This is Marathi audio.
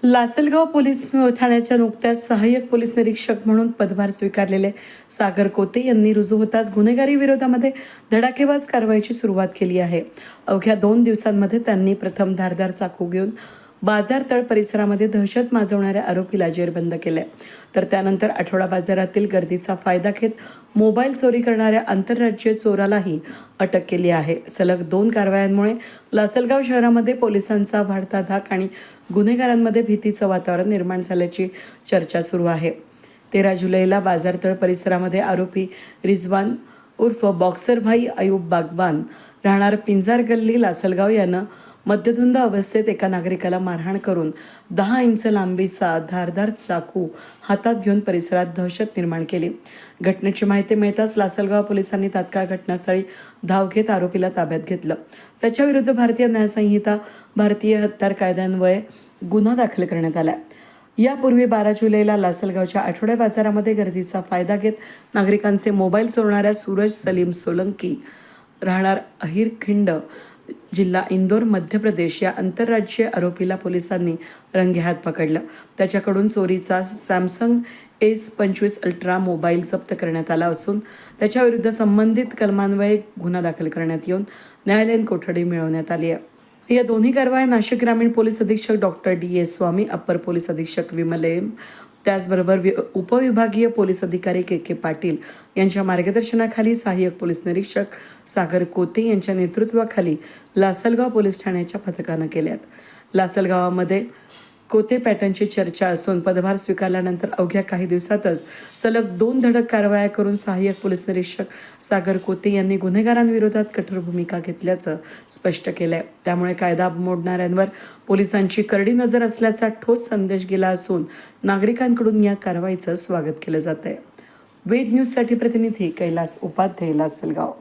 लासलगाव पोलीस ठाण्याच्या नुकत्याच सहाय्यक पोलीस निरीक्षक म्हणून पदभार स्वीकारलेले सागर कोते यांनी रुजू होताच गुन्हेगारी विरोधामध्ये धडाकेबाज कारवाईची सुरुवात केली आहे. अवघ्या 2 दिवसांमध्ये त्यांनी प्रथम धारदार चाकू घेऊन बाजारतळ परिसरामध्ये दहशत माजवणाऱ्या आरोपीला जेरबंद केले, तर त्यानंतर आठवडा बाजारातील गर्दीचा फायदा घेत मोबाईल चोरी करणाऱ्या आंतरराज्यीय चोरालाही अटक केली आहे. सलग 2 कारवायांमुळे लासलगाव शहरामध्ये पोलिसांचा वाढता धाक आणि गुन्हेगारांमध्ये भीतीचं वातावरण निर्माण झाल्याची चर्चा सुरू आहे. 13 जुलैला बाजारतळ परिसरामध्ये आरोपी रिजवान उर्फ बॉक्सर भाई अयूब बागबान राहणार पिंजार गल्ली लासलगाव यानं मद्यधुंद अवस्थेत एका नागरिकाला मारहाण करून 10 इंच लांबीचा धारदार चाकू हातात घेऊन परिसरात दहशत निर्माण केली. घटनेची माहिती मिळताच लासलगाव पोलिसांनी तात्काळ घटनास्थळी धाव घेत आरोपीला ताब्यात घेतलं. त्याच्याविरुद्ध भारतीय न्यायसंहिता, भारतीय हत्यार कायद्यान्वये गुन्हा दाखल करण्यात आला. यापूर्वी 12 जुलैला लासलगावच्या आठवडे बाजारामध्ये गर्दीचा फायदा घेत नागरिकांचे मोबाईल चोरणाऱ्या सूरज सलीम सोलंकी राहणार अहिरखिंड, जिल्हा इंदोर, मध्य प्रदेश या आंतरराज्यीय आरोपीला पोलिसांनी रंगेहात पकडलं. त्याच्याकडून चोरीचा सॅमसंग S25 अल्ट्रा मोबाईल जप्त करण्यात आला असून त्याच्याविरुद्ध संबंधित कलमान्वये गुन्हा दाखल करण्यात येऊन न्यायालयीन कोठडी मिळवण्यात आली आहे. या दोन्ही कारवाया नाशिक ग्रामीण पोलीस अधीक्षक डॉक्टर D.A. स्वामी, अप्पर पोलीस अधीक्षक विमल एम, त्याचबरोबर उपविभागीय पोलीस अधिकारी K.K. पाटील यांच्या मार्गदर्शनाखाली सहाय्यक पोलीस निरीक्षक सागर कोते यांच्या नेतृत्वाखाली लासलगाव पोलीस ठाण्याच्या पथकानं केल्यात. लासलगावामध्ये कोते पॅटर्नची चर्चा असून पदभार स्वीकारल्यानंतर अवघ्या काही दिवसातच सलग 2 धडक कारवाया करून सहाय्यक पोलीस निरीक्षक सागर कोते यांनी गुन्हेगारांविरोधात कठोर भूमिका घेतल्याचं स्पष्ट केलंय. त्यामुळे कायदा मोडणाऱ्यांवर पोलिसांची करडी नजर असल्याचा ठोस संदेश गेला असून नागरिकांकडून या कारवाईचं स्वागत केलं जात आहे. वेद न्यूजसाठी प्रतिनिधी कैलास उपाध्याय, लासलगाव.